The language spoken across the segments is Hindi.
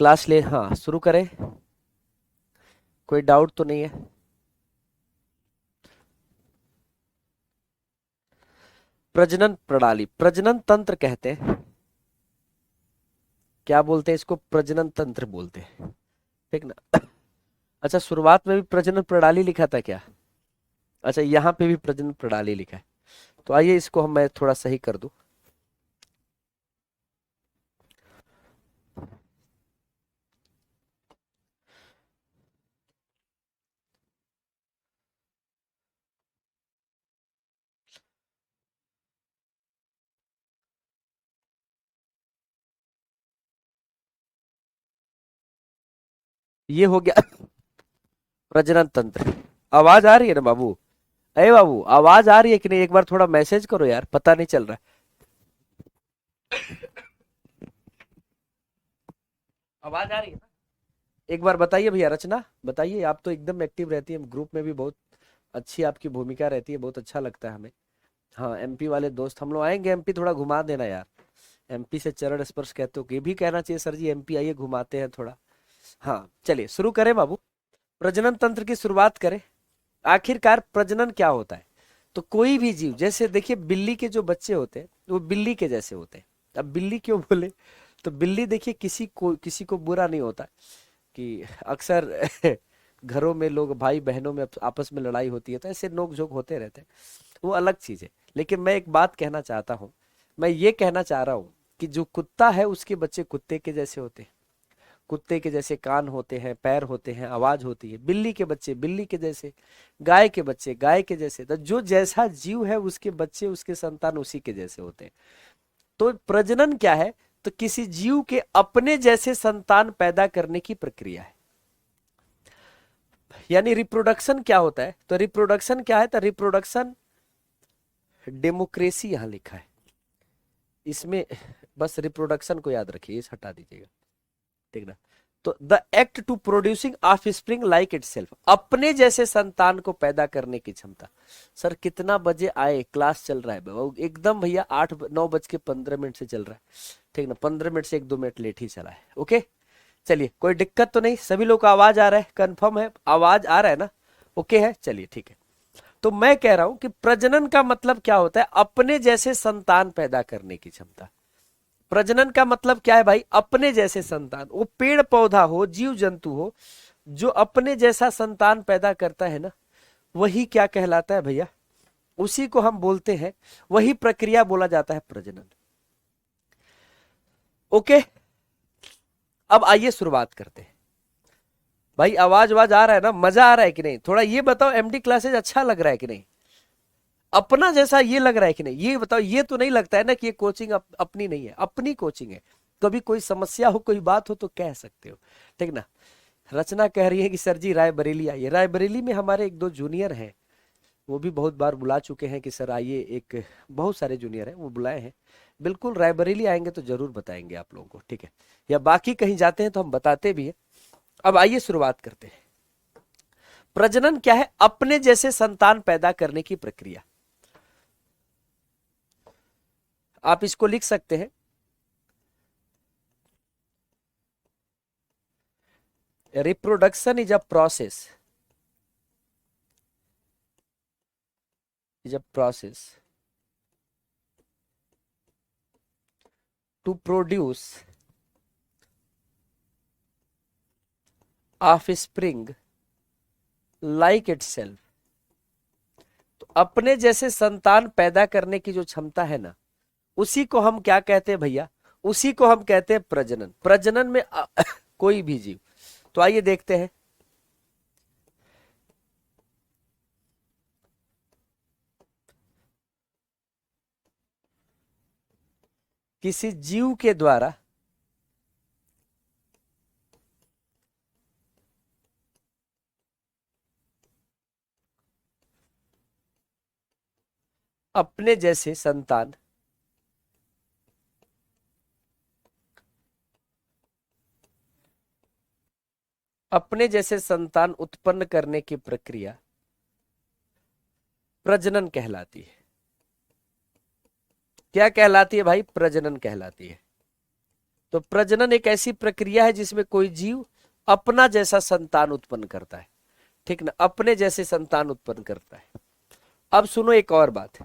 क्लास ले, हाँ शुरू करें। कोई डाउट तो नहीं है? प्रजनन प्रणाली, प्रजनन तंत्र कहते हैं। क्या बोलते हैं इसको? प्रजनन तंत्र बोलते हैं। ठीक ना? अच्छा, शुरुआत में भी प्रजनन प्रणाली लिखा था क्या? अच्छा, यहाँ पे भी प्रजनन प्रणाली लिखा है। तो आइए इसको हम मैं थोड़ा सही कर दूं। ये हो गया प्रजनन तंत्र। आवाज आ रही है ना बाबू? अरे बाबू, आवाज आ रही है कि नहीं? एक बार थोड़ा मैसेज करो यार, पता नहीं चल रहा है। आवाज आ रही है ना? एक बार बताइए भैया, रचना बताइए। आप तो एकदम एक्टिव रहती है, ग्रुप में भी बहुत अच्छी आपकी भूमिका रहती है, बहुत अच्छा लगता है हमें। हाँ, एमपी वाले दोस्त हम लोग आएंगे, एमपी थोड़ा घुमा देना यार। एमपी से चरण स्पर्श कहते हो, ये भी कहना चाहिए सर जी, एमपी आइए घुमाते हैं थोड़ा। हाँ चलिए शुरू करें बाबू। प्रजनन तंत्र की शुरुआत करें। आखिरकार प्रजनन क्या होता है? तो कोई भी जीव, जैसे देखिए बिल्ली के जो बच्चे होते हैं वो बिल्ली के जैसे होते हैं। अब बिल्ली क्यों बोले? तो बिल्ली देखिए किसी को बुरा नहीं होता कि अक्सर घरों में लोग भाई बहनों में आपस में लड़ाई होती है तो ऐसे नोक झोंक होते रहते हैं, वो अलग चीज है। लेकिन मैं एक बात कहना चाहता हूँ। मैं ये कहना चाह रहा हूँ कि जो कुत्ता है उसके बच्चे कुत्ते के जैसे होते हैं। कुत्ते के जैसे कान होते हैं, पैर होते हैं, आवाज होती है। बिल्ली के बच्चे बिल्ली के जैसे, गाय के बच्चे गाय के जैसे। तो जो जैसा जीव है उसके बच्चे, उसके संतान उसी के जैसे होते हैं। तो प्रजनन क्या है? तो किसी जीव के अपने जैसे संतान पैदा करने की प्रक्रिया है। यानी रिप्रोडक्शन क्या होता है? तो रिप्रोडक्शन क्या है? तो रिप्रोडक्शन, डेमोक्रेसी यहां लिखा है इसमें, बस रिप्रोडक्शन को याद रखिए, इस हटा दीजिएगा। ठीक ना? तो the act to producing offspring like itself, अपने जैसे संतान को पैदा करने की क्षमता। सर कितना बजे आए? क्लास चल रहा है एकदम भैया, 8:09:15 से चल रहा है। ठीक ना? 15 मिनट से 1-2 मिनट लेट ही चला है। ओके, चलिए कोई दिक्कत तो नहीं? सभी लोग को आवाज आ रहा है? कंफर्म है? आवाज आ रहा है ना? ओके है, चलिए ठीक है। तो मैं कह रहा हूं कि प्रजनन का मतलब क्या होता है? अपने जैसे संतान पैदा करने की क्षमता। प्रजनन का मतलब क्या है भाई? अपने जैसे संतान। वो पेड़ पौधा हो, जीव जंतु हो, जो अपने जैसा संतान पैदा करता है ना, वही क्या कहलाता है भैया? उसी को हम बोलते हैं, वही प्रक्रिया बोला जाता है प्रजनन। ओके, अब आइए शुरुआत करते हैं। भाई आवाज आवाज आ रहा है ना? मजा आ रहा है कि नहीं? थोड़ा ये बताओ, एमडी क्लासेज अच्छा लग रहा है कि नहीं? अपना जैसा ये लग रहा है कि नहीं? ये बताओ, ये तो नहीं लगता है ना कि ये कोचिंग अपनी नहीं है? अपनी कोचिंग है। कभी कोई समस्या हो, कोई बात हो तो कह सकते हो। ठीक ना? रचना कह रही है कि सर जी रायबरेली आइए। रायबरेली में हमारे एक दो जूनियर हैं, वो भी बहुत बार बुला चुके हैं कि सर आइए। एक बहुत सारे जूनियर हैं, वो बुलाए हैं। बिल्कुल रायबरेली आएंगे तो जरूर बताएंगे आप लोगों को, ठीक है? या बाकी कहीं जाते हैं तो हम बताते भी हैं। अब आइए शुरुआत करते हैं। प्रजनन क्या है? अपने जैसे संतान पैदा करने की प्रक्रिया। आप इसको लिख सकते हैं, reproduction is a process, is a process to produce offspring like itself. तो अपने जैसे संतान पैदा करने की जो क्षमता है ना, उसी को हम क्या कहते हैं भैया? उसी को हम कहते हैं प्रजनन। प्रजनन में कोई भी जीव। तो आइए देखते हैं। किसी जीव के द्वारा अपने जैसे संतान अपने जैसे संतान उत्पन्न करने की प्रक्रिया प्रजनन कहलाती है। क्या कहलाती है भाई? प्रजनन कहलाती है। तो प्रजनन एक ऐसी प्रक्रिया है जिसमें कोई जीव अपना जैसा संतान उत्पन्न करता है, ठीक ना, अपने जैसे संतान उत्पन्न करता है। अब सुनो एक और बात,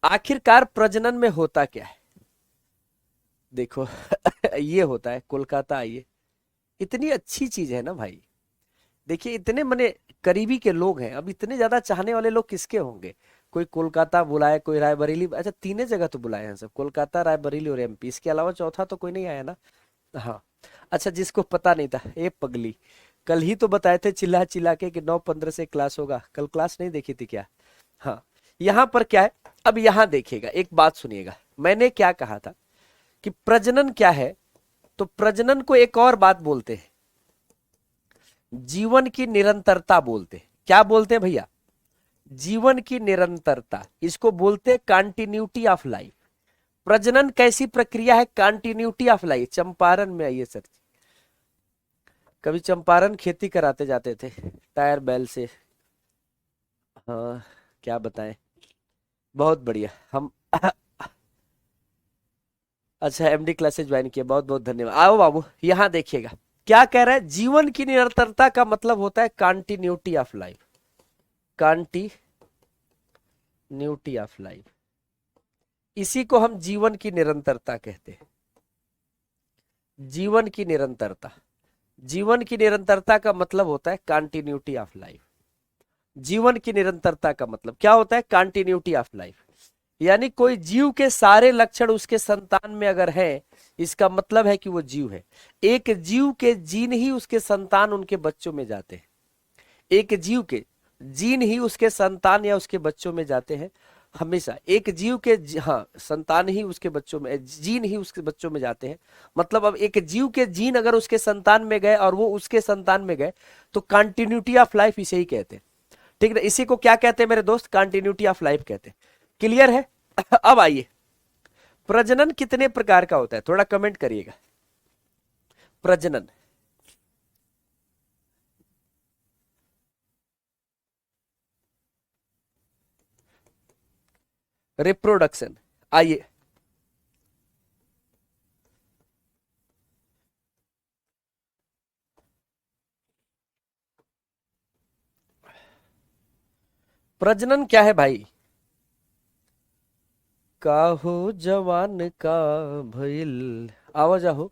आखिरकार प्रजनन में होता क्या है? देखो ये होता है, कोलकाता आइए, इतनी अच्छी चीज है ना भाई। देखिए इतने मने करीबी के लोग हैं, अब इतने ज्यादा चाहने वाले लोग किसके होंगे? कोई कोलकाता बुलाए, कोई रायबरेली, अच्छा तीनों जगह तो बुलाए हैं सब, कोलकाता, रायबरेली और एमपी, इसके अलावा चौथा तो कोई नहीं आया ना। हाँ। अच्छा, जिसको पता नहीं था, ए पगली, कल ही तो बताए थे चिल्ला चिल्ला के कि 9:15 से क्लास होगा, कल क्लास नहीं देखी थी क्या? हाँ। यहाँ पर क्या है, अब यहाँ देखिएगा, एक बात सुनिएगा, मैंने क्या कहा था कि प्रजनन क्या है, तो प्रजनन को एक और बात बोलते हैं, जीवन की निरंतरता बोलते हैं। क्या बोलते हैं भैया? जीवन की निरंतरता, इसको बोलते हैं कंटिन्यूटी ऑफ लाइफ। प्रजनन कैसी प्रक्रिया है? Continuity of life. चंपारण में आइए सर, कभी चंपारण खेती कराते जाते थे टायर बैल से। हाँ, क्या बताएं, बहुत बढ़िया हम अच्छा, एमडी क्लासेस ज्वाइन किया, बहुत बहुत धन्यवाद। आओ बाबू, यहाँ देखिएगा क्या कह रहा है, जीवन की निरंतरता का मतलब होता है continuity of life, continuity of life, इसी को हम जीवन की निरंतरता कहते हैं। जीवन की निरंतरता, जीवन की निरंतरता का मतलब होता है कंटिन्यूटी ऑफ लाइफ। जीवन की निरंतरता का मतलब क्या होता है? कंटिन्यूटी ऑफ लाइफ, यानी कोई जीव के सारे लक्षण उसके संतान में अगर है, इसका मतलब है कि वो जीव है। एक जीव के जीन ही उसके संतान उनके बच्चों में जाते हैं, एक जीव के जीन ही उसके संतान या उसके बच्चों में जाते हैं हमेशा। एक जीव के हाँ, संतान ही उसके बच्चों में, जीन ही उसके बच्चों में जाते हैं। मतलब अब एक जीव के जीन अगर उसके संतान में गए और वो उसके संतान में गए, तो कंटिन्यूटी ऑफ लाइफ इसे ही कहते हैं, ठीक है। इसी को क्या कहते हैं मेरे दोस्त? कंटिन्यूटी ऑफ लाइफ कहते हैं। क्लियर है? अब आइए, प्रजनन कितने प्रकार का होता है, थोड़ा कमेंट करिएगा। प्रजनन, रिप्रोडक्शन, आइए, प्रजनन क्या है भाई? काहो जवान का भइल, आवाज आहो,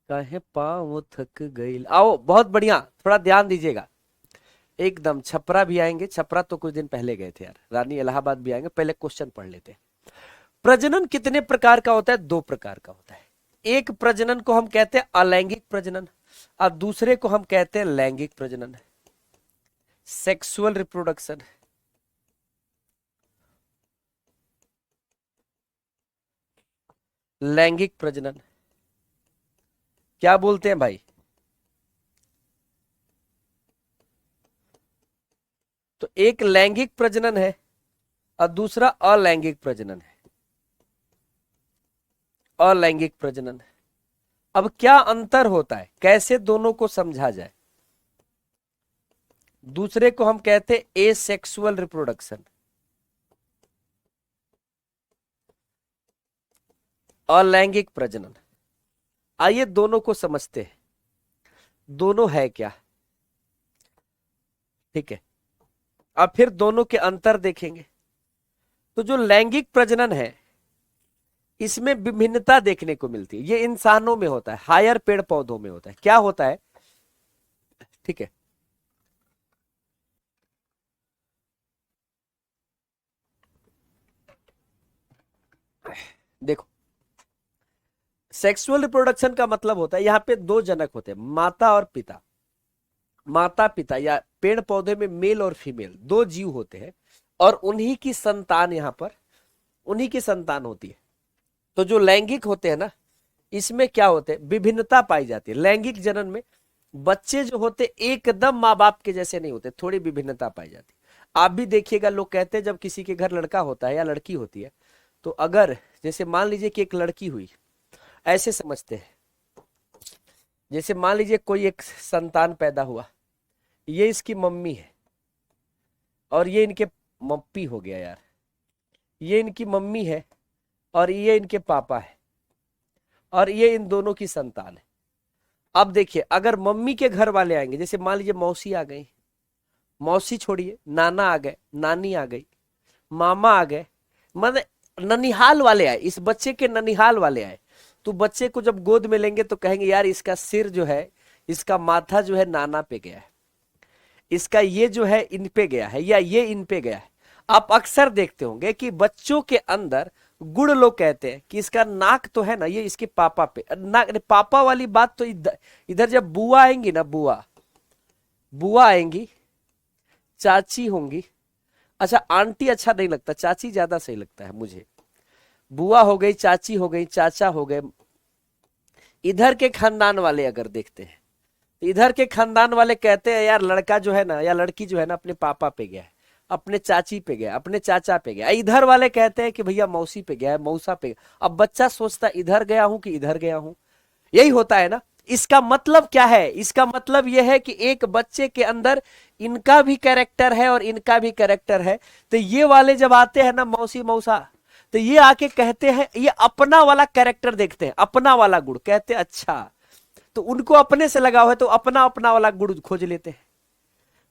काहे पाँव थक गईल, आओ, बहुत बढ़िया, थोड़ा ध्यान दीजिएगा। एकदम छपरा भी आएंगे, छपरा तो कुछ दिन पहले गए थे यार, रानी इलाहाबाद भी आएंगे, पहले क्वेश्चन पढ़ लेते हैं। प्रजनन कितने प्रकार का होता है? 2 प्रकार का होता है। एक प्रजनन को हम कहते हैं अलैंगिक प्रजनन, और दूसरे को हम कहते हैं लैंगिक प्रजनन, सेक्सुअल रिप्रोडक्शन। लैंगिक प्रजनन क्या बोलते हैं भाई? तो एक लैंगिक प्रजनन है और दूसरा अलैंगिक प्रजनन है, अलैंगिक प्रजनन। अब क्या अंतर होता है, कैसे दोनों को समझा जाए? दूसरे को हम कहते हैं एसेक्सुअल रिप्रोडक्शन, अलैंगिक प्रजनन। आइए दोनों को समझते हैं, दोनों है क्या, ठीक है। अब फिर दोनों के अंतर देखेंगे। तो जो लैंगिक प्रजनन है, इसमें विभिन्नता देखने को मिलती है, ये इंसानों में होता है, हायर पेड़ पौधों में होता है। क्या होता है, ठीक है, देखो, सेक्सुअल रिप्रोडक्शन का मतलब होता है, यहाँ पे 2 जनक होते हैं, माता और पिता। माता पिता या पेड़ पौधे में मेल और फीमेल 2 जीव होते हैं, और उन्हीं की संतान, यहाँ पर उन्हीं की संतान होती है। तो जो लैंगिक होते हैं ना, इसमें क्या होते हैं, विभिन्नता पाई जाती है। लैंगिक जनन में बच्चे जो होते एकदम माँ बाप के जैसे नहीं होते, थोड़ी विभिन्नता पाई जाती है। आप भी देखिएगा, लोग कहते हैं जब किसी के घर लड़का होता है या लड़की होती है, तो अगर जैसे मान लीजिए कि एक लड़की हुई, ऐसे समझते हैं, जैसे मान लीजिए कोई एक संतान पैदा हुआ, ये इसकी मम्मी है और ये इनके मप्पी हो गया यार, ये इनकी मम्मी है और ये इनके पापा है। और ये इन दोनों की संतान है। अब देखिए, अगर मम्मी के घर वाले आएंगे, जैसे मान लीजिए मौसी आ गई, मौसी छोड़िए, नाना आ गए, नानी आ गई, मामा आ गए, मतलब ननिहाल वाले आए, इस बच्चे के ननिहाल वाले आए, तो बच्चे को जब गोद में लेंगे तो कहेंगे यार इसका सिर जो है, इसका माथा जो है नाना पे गया है, इसका ये जो है इन पे गया है, या ये इन पे गया है। आप अक्सर देखते होंगे कि बच्चों के अंदर गुण लोग कहते हैं कि इसका नाक तो है ना, ये इसके पापा पे, नाक पापा वाली बात तो इधर, इधर जब बुआ आएंगी ना, बुआ बुआ आएंगी, चाची होंगी, अच्छा आंटी अच्छा नहीं लगता, चाची ज्यादा सही लगता है मुझे, बुआ हो गई, चाची हो गई, चाचा हो गए, इधर के खानदान वाले अगर देखते हैं, इधर के खानदान वाले कहते हैं यार लड़का जो है ना या लड़की जो है ना अपने पापा पे गया है, अपने चाची पे गया, अपने चाचा पे गया, इधर वाले कहते हैं कि भैया मौसी पे गया है, मौसा पे गया। अब बच्चा सोचता इधर गया हूं कि इधर गया हूं, यही होता है ना। इसका मतलब क्या है, इसका मतलब यह है कि एक बच्चे के अंदर इनका भी कैरेक्टर है और इनका भी कैरेक्टर है। तो ये वाले जब आते हैं ना मौसी मौसा, तो ये आके कहते हैं, ये अपना वाला कैरेक्टर देखते हैं, अपना वाला गुण कहते हैं, अच्छा तो उनको अपने से लगा हुआ है तो अपना अपना वाला गुण खोज लेते हैं,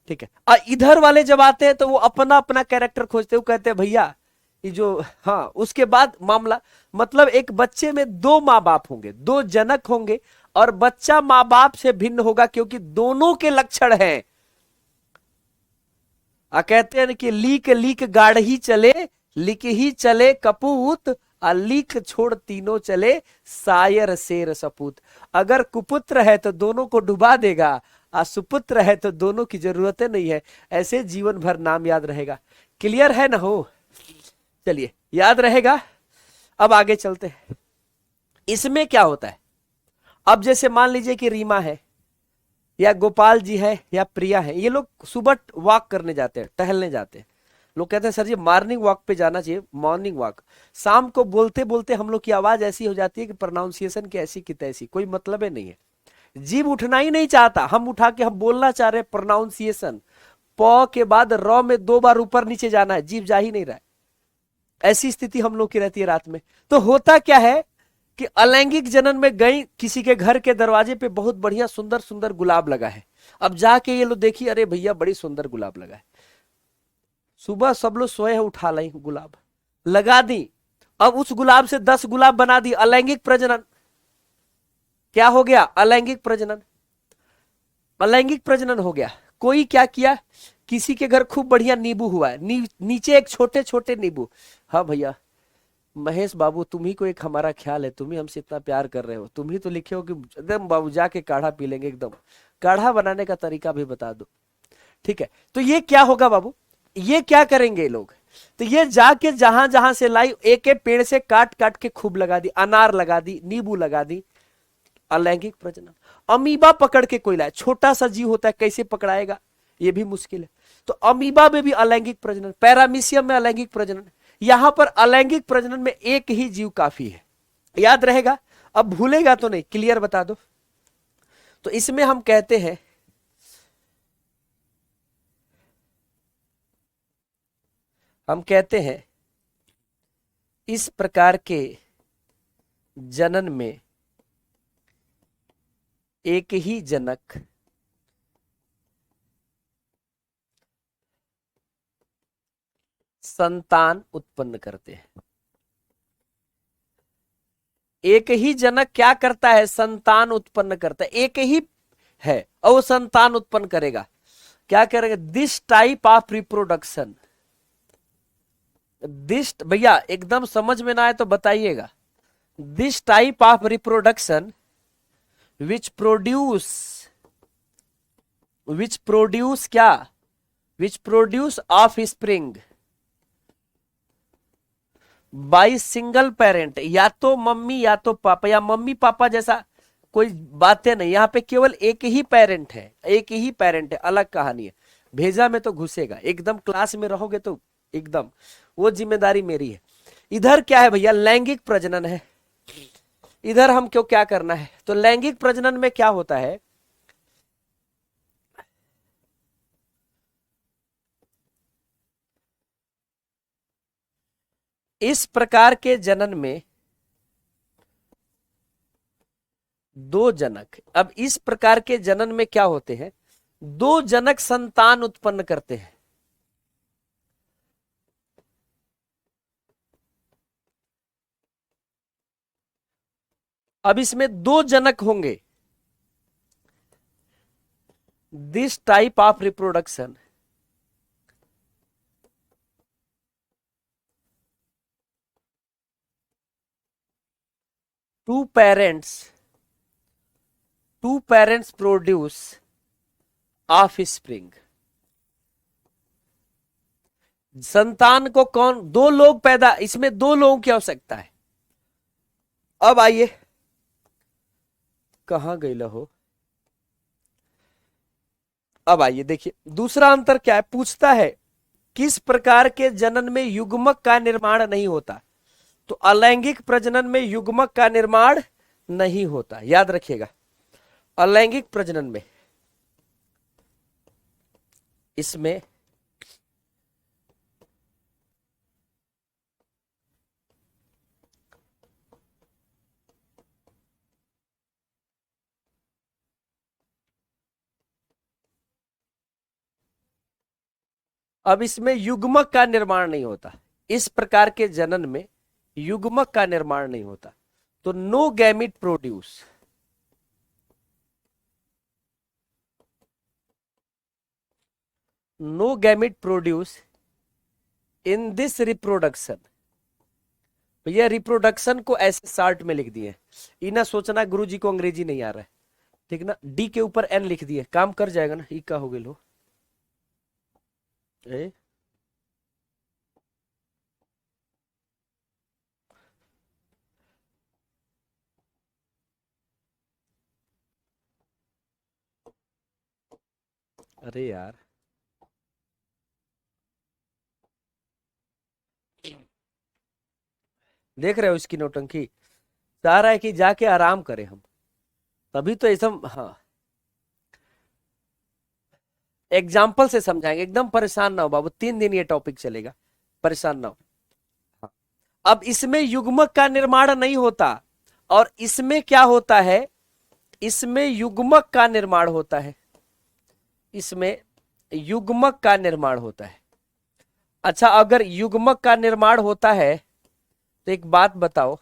ठीक है। और इधर वाले जब आते हैं तो वो अपना अपना कैरेक्टर खोजते हैं, वो कहते हैं भैया ये जो, हाँ उसके बाद मामला, मतलब एक बच्चे में दो माँ बाप होंगे, दो जनक होंगे, और बच्चा माँ बाप से भिन्न होगा क्योंकि दोनों के लक्षण हैं। कहते हैं कि लीक लीक गाढ़ ही चले, लिक ही चले कपूत, लीक छोड़ तीनों चले, सायर शेर सपूत। अगर कुपुत्र है तो दोनों को डुबा देगा, सुपुत्र है तो दोनों की जरूरतें नहीं है, ऐसे जीवन भर नाम याद रहेगा। क्लियर है ना हो, चलिए याद रहेगा। अब आगे चलते हैं, इसमें क्या होता है। अब जैसे मान लीजिए कि रीमा है, या गोपाल जी है, या प्रिया है, ये लोग सुबह वॉक करने जाते हैं, टहलने जाते हैं। लोग कहते हैं सर जी मॉर्निंग वॉक पे जाना चाहिए, मॉर्निंग वॉक। शाम को बोलते बोलते हम लोग की आवाज ऐसी हो जाती है कि प्रोनाउंसिएशन की ऐसी की तैसी, कोई मतलब ही नहीं है, जीभ उठना ही नहीं चाहता, हम उठा के हम बोलना चाह रहे हैं प्रोनाउंसिएशन, प के बाद र में 2 बार ऊपर नीचे जाना है, जीभ जा ही नहीं रहा है। ऐसी स्थिति हम लोग की रहती है रात में। तो होता क्या है कि अलैंगिक जनन में गई, किसी के घर के दरवाजे पे बहुत बढ़िया सुंदर सुंदर गुलाब लगा है, अब जाके ये लोग देखी, अरे भैया बड़ी सुंदर गुलाब लगा है, सुबह सब लोग सोए हैं, उठा लाई गुलाब लगा दी, अब उस गुलाब से 10 गुलाब बना दी, अलैंगिक प्रजनन। क्या हो गया, अलैंगिक प्रजनन, अलैंगिक प्रजनन हो गया। कोई क्या किया, किसी के घर खूब बढ़िया नींबू हुआ है, नीचे एक छोटे छोटे नींबू, हाँ भैया महेश बाबू तुम ही को एक हमारा ख्याल है, तुम ही हमसे इतना प्यार कर रहे हो, तुम ही तो लिखे हो कि एकदम बाबू जाके काढ़ा पी लेंगे, एकदम काढ़ा बनाने का तरीका भी बता दो, ठीक है। तो ये क्या होगा बाबू, ये क्या करेंगे लोग, तो ये जाके जहां जहां से लाई एक एक पेड़ से काट काट के खूब लगा दी, अनार लगा दी, नींबू लगा दी, अलैंगिक प्रजनन। अमीबा पकड़ के कोई लाए, छोटा सा जीव होता है, कैसे पकड़ाएगा, ये भी मुश्किल है। तो अमीबा में भी अलैंगिक प्रजनन, पैरामीशियम में अलैंगिक प्रजनन, यहां पर अलैंगिक प्रजनन में एक ही जीव काफी है, याद रहेगा। अब भूलेगा तो नहीं, क्लियर बता दो। तो इसमें हम कहते हैं, हम कहते हैं इस प्रकार के जनन में एक ही जनक संतान उत्पन्न करते हैं। एक ही जनक क्या करता है, संतान उत्पन्न करता है, एक ही है और वो संतान उत्पन्न करेगा। क्या करेगा, this type of reproduction, this भैया एकदम समझ में ना आए तो बताइएगा, this type of reproduction which produce क्या, which produce offspring by single parent, या तो मम्मी या तो पापा, या मम्मी पापा जैसा कोई बातें नहीं, यहाँ पे केवल एक ही पेरेंट है, एक ही पेरेंट है, अलग कहानी है। भेजा में तो घुसेगा, एकदम क्लास में रहोगे तो एकदम वो जिम्मेदारी मेरी है। इधर क्या है भैया, लैंगिक प्रजनन है, इधर हम क्यों क्या करना है। तो लैंगिक प्रजनन में क्या होता है, इस प्रकार के जनन में दो जनक। अब इस प्रकार के जनन में क्या होते हैं, दो जनक संतान उत्पन्न करते हैं। अब इसमें दो जनक होंगे। This type of reproduction two parents produce offspring. संतान को कौन, दो लोग पैदा, इसमें दो लोगों की आवश्यकता है। अब आइए, कहां गई हो, अब आइए देखिए दूसरा अंतर क्या है, पूछता है किस प्रकार के जनन में युग्मक का निर्माण नहीं होता। तो अलैंगिक प्रजनन में युग्मक का निर्माण नहीं होता, याद रखिएगा। अलैंगिक प्रजनन में इसमें अब इसमें युग्मक का निर्माण नहीं होता। इस प्रकार के जनन में युग्मक का निर्माण नहीं होता। तो no gamete produce, no gamete produce in this reproduction. भैया रिप्रोडक्शन को ऐसे शार्ट में लिख दिए, इना सोचना गुरुजी को अंग्रेजी नहीं आ रहा है, ठीक ना। डी के ऊपर एन लिख दिए, काम कर जाएगा ना। ई का हो गए लो ए? अरे यार, देख रहे हो इसकी नौटंकी, चाह रहा है कि जाके आराम करें हम, तभी तो ऐसा। हाँ, एग्जाम्पल से समझाएंगे, एकदम परेशान ना हो बाबू, 3 दिन ये टॉपिक चलेगा, परेशान ना हो। हाँ। अब इसमें युग्मक का निर्माण नहीं होता, और इसमें क्या होता है, इसमें युग्मक का निर्माण होता है, इसमें युग्मक का निर्माण होता है। अच्छा, अगर युग्मक का निर्माण होता है तो एक बात बताओ,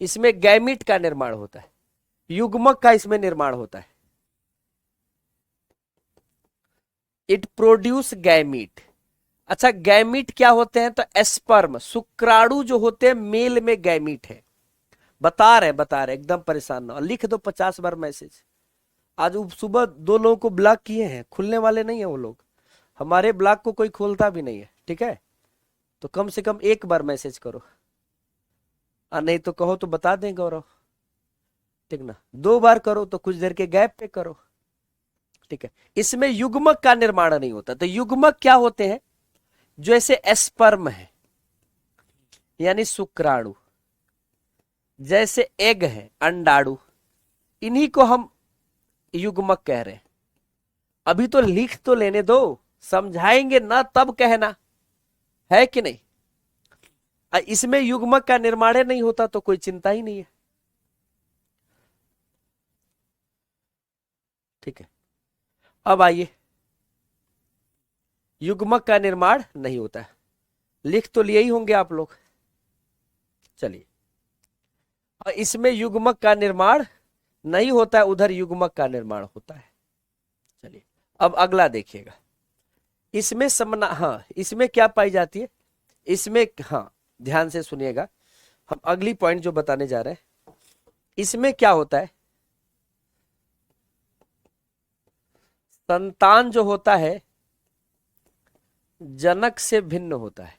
इसमें गैमिट का निर्माण होता है, युग्मक का इसमें निर्माण होता है। It produce gamete. अच्छा, गैमिट क्या होते हैं, तो एस्पर्म, शुक्राणु जो होते हैं मेल में गैमिट है। बता रहे एकदम परेशान ना हो। लिख दो 50 बार मैसेज। आज सुबह 2 लोगों को ब्लॉक किए हैं, खुलने वाले नहीं है वो लोग, हमारे ब्लॉक को कोई खोलता भी नहीं है, ठीक है। तो कम से कम 1 बार मैसेज करो, और नहीं तो कहो तो बता दें गौरव, ठीक ना। 2 बार करो तो कुछ देर के गैप पे करो, ठीक है। इसमें युग्मक का निर्माण नहीं होता। तो युग्मक क्या होते हैं, जो ऐसे एस्पर्म है यानी शुक्राणु, जैसे एग है अंडाणु, इन्हीं को हम युग्मक कह रहे हैं। अभी तो लिख तो लेने दो, समझाएंगे ना तब कहना, है कि नहीं। इसमें युग्मक का निर्माण नहीं होता तो कोई चिंता ही नहीं है, ठीक है। अब आइए, युग्मक का निर्माण नहीं होता है, लिख तो लिए ही होंगे आप लोग। चलिए, और इसमें युग्मक का निर्माण नहीं होता है, उधर युग्मक का निर्माण होता है। चलिए, अब अगला देखिएगा। इसमें समना, हाँ, इसमें क्या पाई जाती है, इसमें, हाँ ध्यान से सुनिएगा, हम अगली पॉइंट जो बताने जा रहे हैं, इसमें क्या होता है, संतान जो होता है जनक से भिन्न होता है।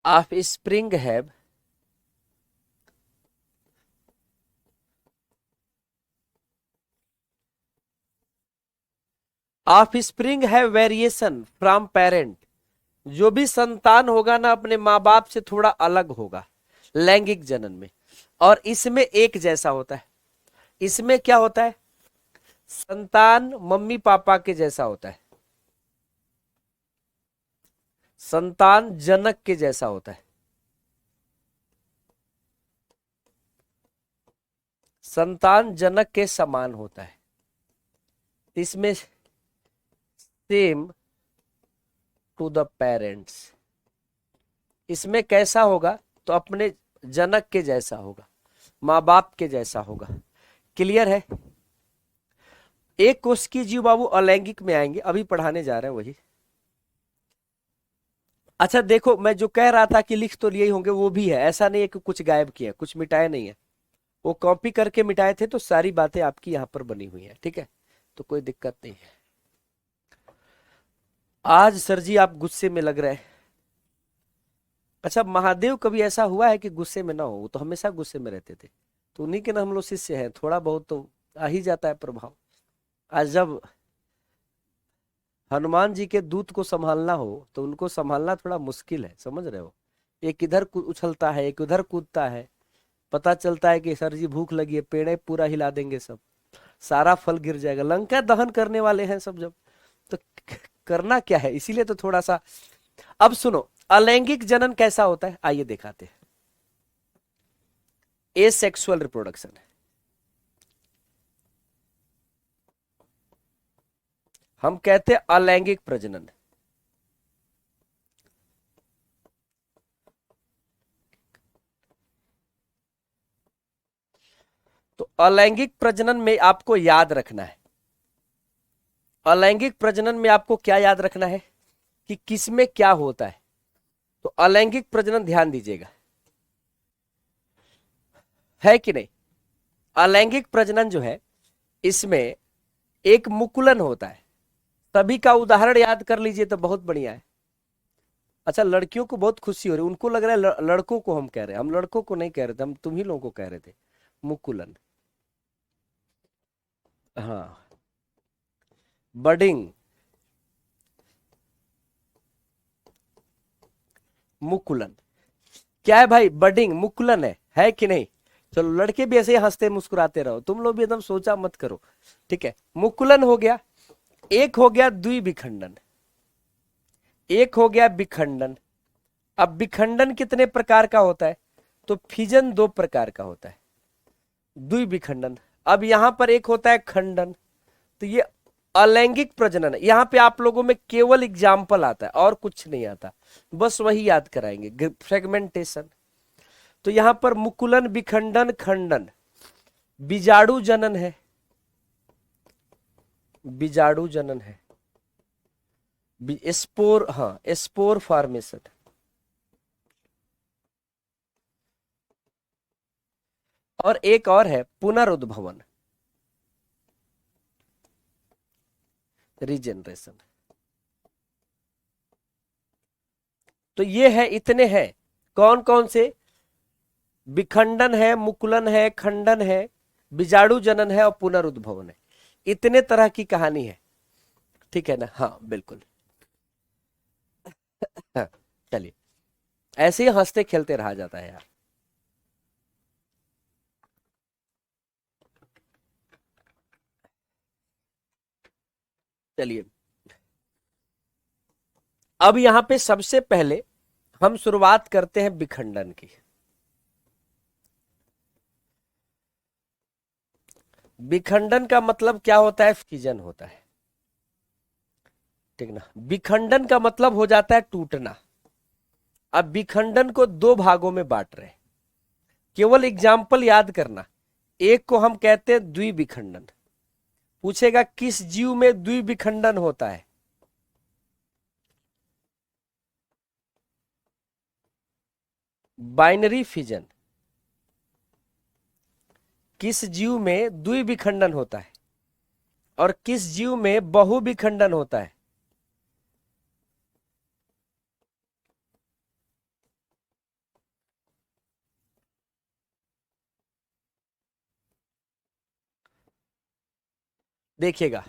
Offspring have ऑफस्प्रिंग है वेरिएशन फ्रॉम पेरेंट। जो भी संतान होगा ना अपने माँ बाप से थोड़ा अलग होगा लैंगिक जनन में, और इसमें एक जैसा होता है। इसमें क्या होता है, संतान मम्मी पापा के जैसा होता है, संतान जनक के जैसा होता है, संतान जनक के समान होता है। इसमें सेम टू द पेरेंट्स, इसमें कैसा होगा तो अपने जनक के जैसा होगा, माँ बाप के जैसा होगा। क्लियर है? एक कोष की जीव बाबू अलैंगिक में आएंगे, अभी पढ़ाने जा रहे हैं वही। अच्छा देखो, मैं जो कह रहा था कि लिख तो लिए होंगे, वो भी है, ऐसा नहीं है कि कुछ गायब किया, कुछ मिटाया नहीं है, वो कॉपी करके मिटाए थे, तो सारी बातें आपकी यहाँ पर बनी हुई है। ठीक है, तो कोई दिक्कत नहीं है। आज सर जी आप गुस्से में लग रहे हैं। अच्छा, महादेव कभी ऐसा हुआ है कि गुस्से में ना हो? वो तो हमेशा गुस्से में रहते थे, तो उन्हीं के ना हम लोग शिष्य हैं, थोड़ा बहुत तो आ ही जाता है प्रभाव। आज जब हनुमान जी के दूत को संभालना हो तो उनको संभालना थोड़ा मुश्किल है, समझ रहे हो? एक इधर उछलता है, एक उधर कूदता है, पता चलता है कि सर जी भूख लगी है, पेड़े पूरा हिला देंगे, सब सारा फल गिर जाएगा, लंका दहन करने वाले हैं सब जब, तो करना क्या है? इसीलिए तो थोड़ा सा। अब सुनो, अलैंगिक जनन कैसा होता है, आइए दिखाते हैं। एसेक्सुअल रिप्रोडक्शन है, हम कहते हैं अलैंगिक प्रजनन। तो अलैंगिक प्रजनन में आपको याद रखना है, अलैंगिक प्रजनन में आपको क्या याद रखना है कि किसमें क्या होता है। तो अलैंगिक प्रजनन ध्यान दीजिएगा, है कि नहीं? अलैंगिक प्रजनन जो है, इसमें एक मुकुलन होता है। सभी का उदाहरण याद कर लीजिए तो बहुत बढ़िया है। अच्छा, लड़कियों को बहुत खुशी हो रही है, उनको लग रहा है लड़कों को हम कह रहे हैं, हम लड़कों को नहीं कह रहे थे, हम तुम ही लोगों को कह रहे थे। मुकुलन, हाँ, बडिंग, मुकुलन। क्या है भाई? बडिंग, मुकुलन है कि नहीं? चलो, लड़के भी ऐसे ही हंसते मुस्कुराते रहो, तुम लोग भी एकदम सोचा मत करो। ठीक है, मुकुलन हो गया। एक हो गया द्विविखंडन, एक हो गया विखंडन। अब विखंडन कितने प्रकार का होता है? तो फिजन 2 प्रकार का होता है, द्विविखंडन। अब यहां पर एक होता है खंडन, तो ये अलैंगिक प्रजनन है। यहां पे आप लोगों में केवल एग्जाम्पल आता है और कुछ नहीं आता, बस वही याद कराएंगे, फ्रेगमेंटेशन। तो यहां पर मुकुलन, विखंडन, खंडन, बीजाणु जनन है, बीजाणु जनन है, स्पोर, हाँ, स्पोर फॉर्मेशन। और एक और है पुनरुद्भवन, रीजनरेशन। तो ये है, इतने हैं। कौन कौन से? विखंडन है, मुकुलन है, खंडन है, बीजाणु जनन है और पुनरुद्भवन है। इतने तरह की कहानी है, ठीक है ना? हाँ बिल्कुल। हाँ, चलिए, ऐसे ही हंसते खेलते रहा जाता है यार। चलिए, अब यहां पे सबसे पहले हम शुरुआत करते हैं विखंडन की। विखंडन का मतलब क्या होता है? फिजन होता है, ठीक ना? विखंडन का मतलब हो जाता है टूटना। अब विखंडन को 2 भागों में बांट रहे हैं, केवल एग्जाम्पल याद करना। एक को हम कहते हैं द्विविखंडन। पूछेगा किस जीव में द्विविखंडन होता है? Binary fission. किस जीव में द्विविखंडन होता है और किस जीव में बहुविखंडन होता है? देखिएगा,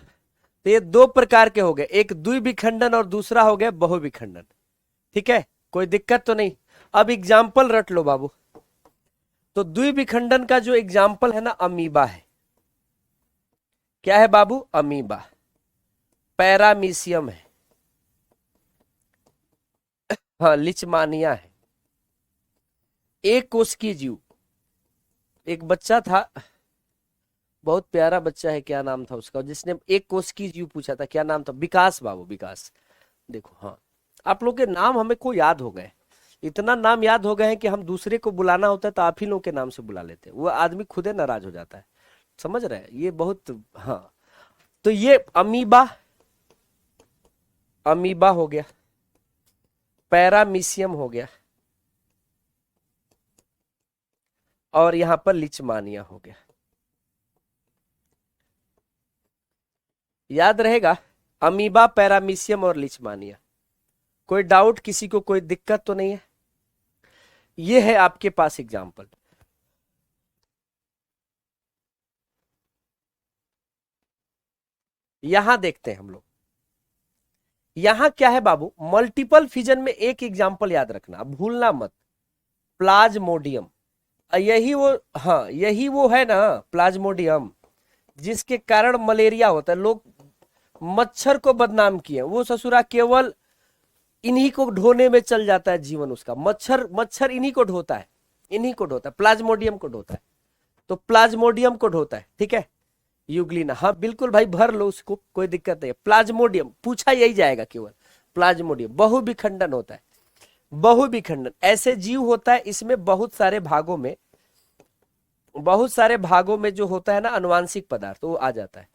तो ये 2 प्रकार के हो गए, एक द्विविखंडन और दूसरा हो गया बहुविखंडन। ठीक है, कोई दिक्कत तो नहीं? अब एग्जाम्पल रट लो बाबू। तो द्विविखंडन का जो एग्जाम्पल है ना, अमीबा है। क्या है बाबू? अमीबा। पैरामीशियम है, हाँ लिचमानिया है। एक कोश की जीव। एक बच्चा था, बहुत प्यारा बच्चा है, क्या नाम था उसका, जिसने एक कोश की जीव पूछा था, क्या नाम था? विकास बाबू, विकास। देखो हाँ, आप लोग के नाम हमें को याद हो गए, इतना नाम याद हो गए हैं कि हम दूसरे को बुलाना होता है तो आप ही लोग के नाम से बुला लेते हैं, वो आदमी खुदे नाराज हो जाता है। समझ रहे हैं? ये बहुत, हाँ। तो ये अमीबा, अमीबा हो गया, पैरामीशियम हो गया, और यहां पर लिचमानिया हो गया। याद रहेगा? अमीबा, पैरामीशियम और लिचमानिया। कोई डाउट किसी को? कोई दिक्कत तो नहीं है? ये है आपके पास एग्जाम्पल। यहां देखते हैं हम लोग, यहां क्या है बाबू? मल्टीपल फिजन में एक एग्जाम्पल याद रखना, भूलना मत। प्लाज्मोडियम, यही वो, हाँ यही वो है ना प्लाज्मोडियम, जिसके कारण मलेरिया होता है। लोग मच्छर को बदनाम किए, वो ससुरा केवल इन्हीं को ढोने में चल जाता है जीवन उसका। मच्छर, मच्छर इन्हीं को ढोता है, इन्हीं को ढोता है, प्लाज्मोडियम को ढोता है। तो प्लाज्मोडियम को ढोता है, ठीक है। यूग्लिना, हाँ बिल्कुल भाई, भर लो उसको, कोई दिक्कत नहीं है। प्लाज्मोडियम पूछा यही जाएगा केवल, प्लाज्मोडियम बहुविखंडन होता है। बहुविखंडन ऐसे जीव होता है, इसमें बहुत सारे भागों में, बहुत सारे भागों में जो होता है ना अनुवांशिक पदार्थ, वो आ जाता है,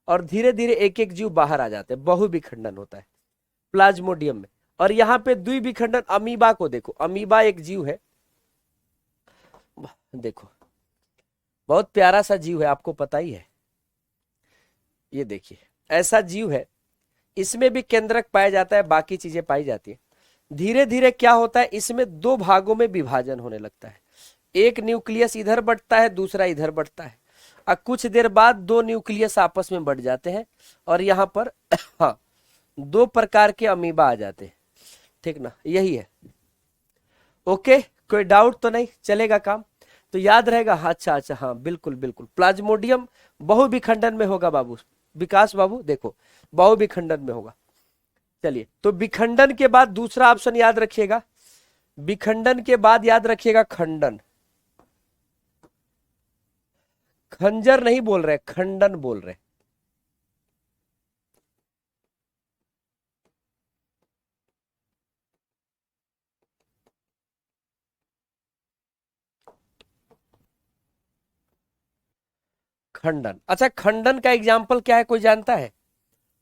और धीरे धीरे एक एक जीव बाहर आ जाते हैं। बहुविखंडन होता है प्लाज्मोडियम में। और यहाँ पे द्विविखंडन, अमीबा को देखो, अमीबा एक जीव है, देखो बहुत प्यारा सा जीव है, आपको पता ही है। ये देखिए ऐसा जीव है, इसमें भी केंद्रक पाया जाता है, बाकी चीजें पाई जाती है। धीरे धीरे क्या होता है, इसमें दो भागों में विभाजन होने लगता है। एक न्यूक्लियस इधर बढ़ता है, दूसरा इधर बढ़ता है, और कुछ देर बाद दो न्यूक्लियस आपस में बढ़ जाते हैं, और यहाँ पर हाँ दो प्रकार के अमीबा आ जाते हैं, ठीक ना? यही है। ओके, कोई डाउट तो नहीं, चलेगा काम? तो याद रहेगा? हाँ, अच्छा अच्छा, हाँ बिल्कुल बिल्कुल, प्लाज्मोडियम बहुविखंडन में होगा बाबू, विकास बाबू देखो, बहुविखंडन में होगा। चलिए, तो विखंडन के बाद दूसरा ऑप्शन याद रखिएगा, विखंडन के बाद याद रखिएगा खंडन। खंजर नहीं बोल रहे, खंडन बोल रहे। खंडन, अच्छा खंडन का एग्जाम्पल क्या है, कोई जानता है?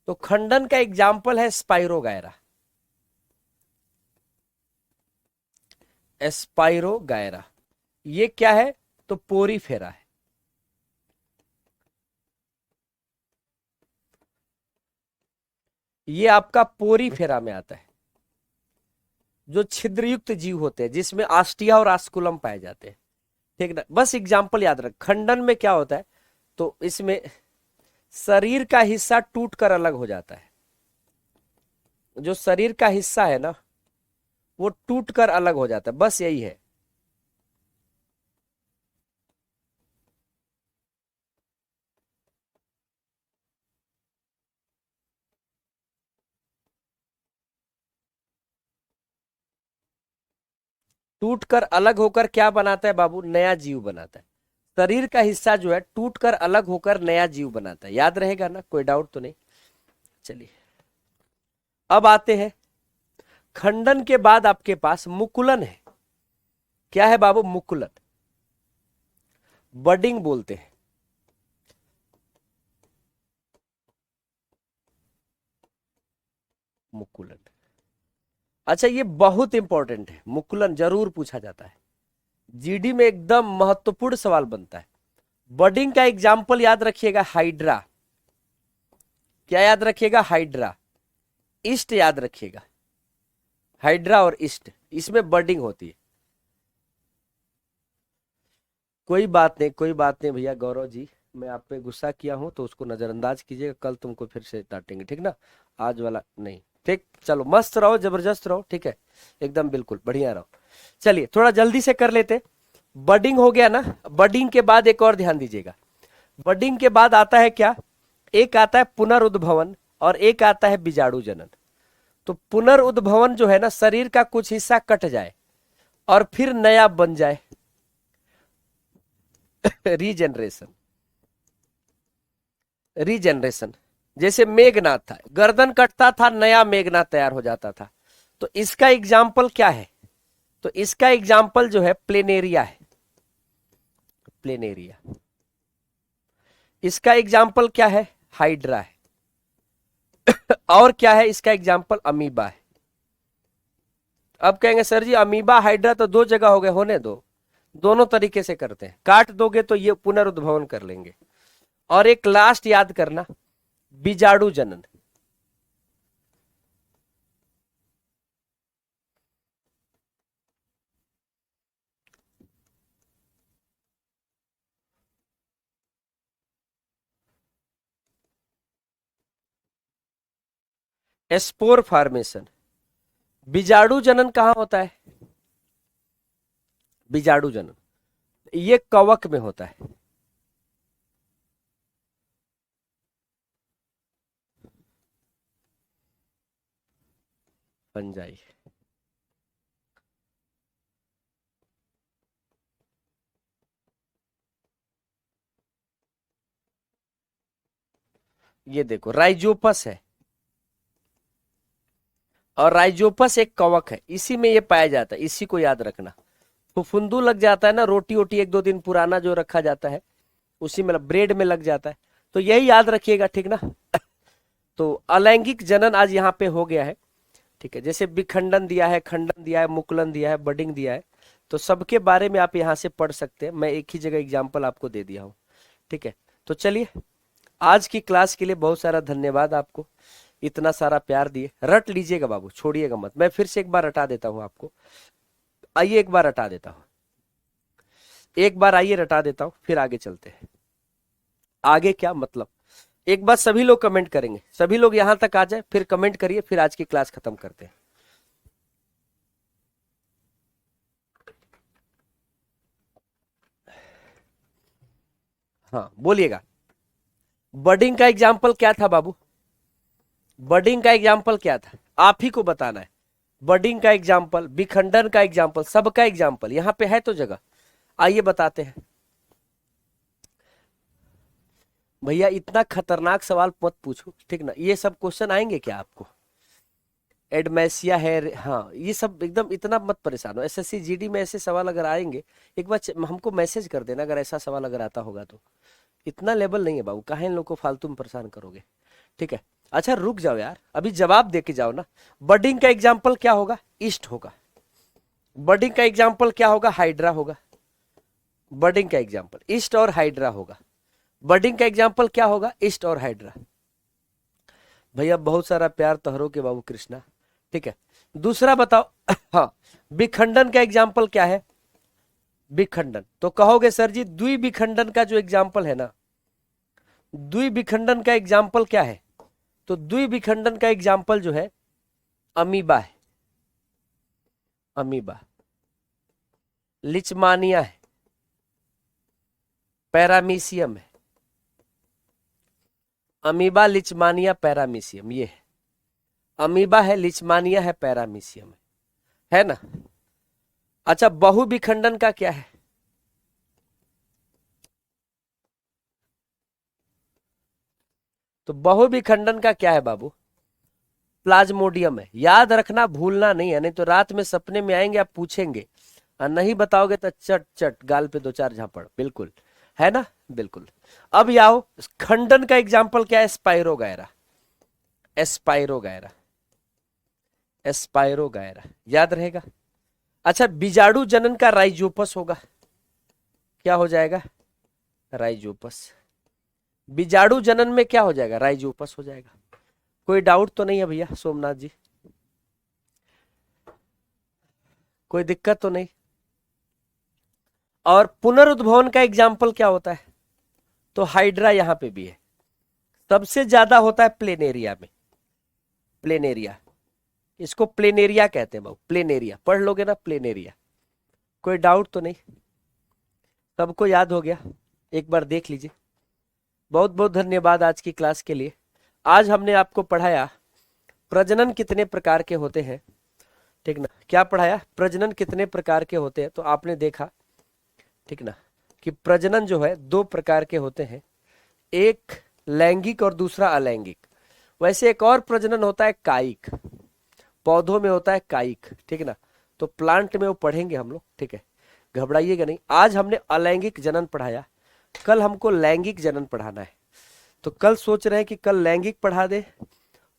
तो खंडन का एग्जाम्पल है स्पाइरोगायरा। स्पाइरोगायरा ये क्या है? तो पोरीफेरा है। ये आपका पोरीफेरा में आता है, जो छिद्रयुक्त जीव होते हैं, जिसमें आस्टिया और आस्कुलम पाए जाते हैं, ठीक ना? बस एग्जाम्पल याद रख। खंडन में क्या होता है, तो इसमें शरीर का हिस्सा टूट कर अलग हो जाता है, जो शरीर का हिस्सा है ना वो टूट कर अलग हो जाता है, बस यही है। टूट कर अलग होकर क्या बनाता है बाबू? नया जीव बनाता है। शरीर का हिस्सा जो है टूट कर अलग होकर नया जीव बनाता है, याद रहेगा ना? कोई डाउट तो नहीं? चलिए, अब आते हैं खंडन के बाद आपके पास मुकुलन है। क्या है बाबू? मुकुलन, बडिंग बोलते हैं। मुकुलन, अच्छा ये बहुत इंपॉर्टेंट है, मुकुलन जरूर पूछा जाता है, जीडी में एकदम महत्वपूर्ण सवाल बनता है। बडिंग का एग्जाम्पल याद रखिएगा, हाइड्रा। क्या याद रखिएगा? हाइड्रा। ईस्ट याद रखिएगा, हाइड्रा और ईस्ट, इसमें बडिंग होती है। कोई बात नहीं, कोई बात नहीं भैया गौरव जी, मैं आप पे गुस्सा किया हूं तो उसको नजरअंदाज कीजिएगा, कल तुमको फिर से डांटेंगे, ठीक ना? आज वाला नहीं, ठीक? चलो मस्त रहो, जबरदस्त रहो, ठीक है, एकदम बिल्कुल बढ़िया रहो। चलिए थोड़ा जल्दी से कर लेते। बडिंग हो गया ना? बडिंग के बाद एक और ध्यान दीजिएगा, बडिंग के बाद आता है क्या? एक आता है पुनरुद्भवन और एक आता है बीजाणु जनन। तो पुनरुद्भवन जो है ना, शरीर का कुछ हिस्सा कट जाए और फिर नया बन जाए, रीजनरेशन। रीजनरेशन जैसे मेघनाथ था, गर्दन कटता था, नया मेघनाथ तैयार हो जाता था। तो इसका एग्जाम्पल क्या है? तो इसका एग्जाम्पल जो है प्लेनेरिया है, प्लेनेरिया। इसका एग्जाम्पल क्या है? हाइड्रा है। और क्या है? इसका एग्जाम्पल अमीबा है। अब कहेंगे सर जी अमीबा हाइड्रा तो दो जगह हो गए, होने दो, दोनों तरीके से करते हैं। काट दोगे तो ये पुनरुद्भवन कर लेंगे। और एक लास्ट याद करना, बीजाणु जनन। Spore formation. बीजाणु जनन कहां होता है? बीजाणु जनन ये कवक में होता है। फंजाई। ये देखो राइजोपस है, और राइजोपस एक कवक है, इसी में ये पाया जाता है, इसी को याद रखना। फुफुंदू लग जाता है ना, रोटी वोटी एक दो दिन पुराना जो रखा जाता है उसी में, ब्रेड में लग जाता है, तो यही याद रखिएगा, ठीक ना। तो अलैंगिक जनन आज यहाँ पे हो गया है, ठीक है। जैसे विखंडन दिया है, खंडन दिया है, मुकुलन दिया है, बडिंग दिया है, तो सबके बारे में आप यहाँ से पढ़ सकते हैं। मैं एक ही जगह एग्जाम्पल आपको दे दिया हूँ, ठीक है। तो चलिए, आज की क्लास के लिए बहुत सारा धन्यवाद आपको, इतना सारा प्यार दिए। रट लीजिएगा बाबू, छोड़िएगा मत। मैं फिर से एक बार रटा देता हूँ आपको, आइए एक बार रटा देता हूँ, एक बार आइए रटा देता हूँ, फिर आगे चलते हैं। आगे क्या मतलब, एक बार सभी लोग कमेंट करेंगे, सभी लोग यहां तक आ जाए, फिर कमेंट करिए, फिर आज की क्लास खत्म करते हैं। हाँ बोलिएगा, बडिंग का एग्जाम्पल क्या था बाबू? बडिंग का एग्जाम्पल क्या था? आप ही को बताना है। बडिंग का एग्जाम्पल, विखंडन का एग्जाम्पल, सबका एग्जाम्पल यहाँ पे है तो जगह, आइए बताते हैं। भैया इतना खतरनाक सवाल मत पूछो, ठीक ना। ये सब क्वेश्चन आएंगे क्या आपको? एडमेसिया है, हाँ ये सब एकदम, इतना मत परेशान हो। एसएससी जीडी में ऐसे सवाल अगर आएंगे, एक बार हमको मैसेज कर देना अगर ऐसा सवाल अगर आता होगा तो। इतना लेवल नहीं है बाबू, काहे इन लोग को फालतू में परेशान करोगे, ठीक है। अच्छा रुक जाओ यार, अभी जवाब दे के जाओ ना। बडिंग का एग्जाम्पल क्या होगा? ईस्ट होगा। बडिंग का एग्जाम्पल क्या होगा? हाइड्रा होगा। बडिंग का एग्जाम्पल ईस्ट और हाइड्रा होगा। बडिंग का एग्जाम्पल क्या होगा? ईस्ट और हाइड्रा। भैया बहुत सारा प्यार तोहरों के बाबू कृष्णा, ठीक है। दूसरा बताओ, हाँ विखंडन का एग्जाम्पल क्या है? विखंडन तो कहोगे सर जी द्विविखंडन का जो एग्जाम्पल है ना, द्विविखंडन का एग्जाम्पल क्या है? तो द्विविखंडन का एग्जाम्पल जो है अमीबा है, अमीबा। लिचमानिया है, पैरामीशियम है। अमीबा, लिचमानिया, पैरामीशियम, ये है। अमीबा है, लिचमानिया है, पैरामीशियम है ना। अच्छा बहुविखंडन का क्या है? तो बहुविखंडन का क्या है बाबू? प्लाज्मोडियम है। याद रखना, भूलना नहीं है, नहीं तो रात में सपने में आएंगे, आप पूछेंगे और नहीं बताओगे तो चट चट गाल पे दो चार झापड़, बिल्कुल है ना, बिल्कुल। अब आओ, खंडन का एग्जाम्पल क्या है? स्पाइरोगायरा, एस्पाइरोगायरा, एस्पाइरोगायरा, याद रहेगा। अच्छा बीजाणु जनन का राइजोपस होगा, क्या हो जाएगा? राइजोपस। बीजाणु जनन में क्या हो जाएगा? राइजोपस हो जाएगा। कोई डाउट तो नहीं है भैया सोमनाथ जी? कोई दिक्कत तो नहीं? और पुनरुद्भवन का एग्जाम्पल क्या होता है? तो हाइड्रा यहां पे भी है, सबसे ज्यादा होता है प्लेनेरिया में। प्लेनेरिया, इसको प्लेनेरिया कहते हैं बाबू, प्लेनेरिया पढ़ लोगे ना, प्लेनेरिया। कोई डाउट तो नहीं? सबको याद हो गया? एक बार देख लीजिए, बहुत बहुत धन्यवाद आज की क्लास के लिए। आज हमने आपको पढ़ाया प्रजनन कितने प्रकार के होते हैं, ठीक ना। क्या पढ़ाया? प्रजनन कितने प्रकार के होते हैं। तो आपने देखा, ठीक ना, कि प्रजनन जो है दो प्रकार के होते हैं, एक लैंगिक और दूसरा अलैंगिक। वैसे एक और प्रजनन होता है कायिक, पौधों में होता है कायिक, ठीक ना। तो प्लांट में वो पढ़ेंगे हम लोग, ठीक है, घबराइएगा नहीं। आज हमने अलैंगिक जनन पढ़ाया, कल हमको लैंगिक जनन पढ़ाना है। तो कल सोच रहे हैं कि कल लैंगिक पढ़ा दे,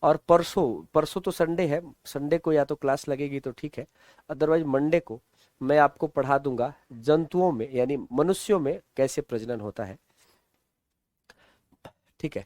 और परसों, परसों तो संडे है, संडे को या तो क्लास लगेगी तो ठीक है, अदरवाइज मंडे को मैं आपको पढ़ा दूंगा जंतुओं में यानी मनुष्यों में कैसे प्रजनन होता है, ठीक है।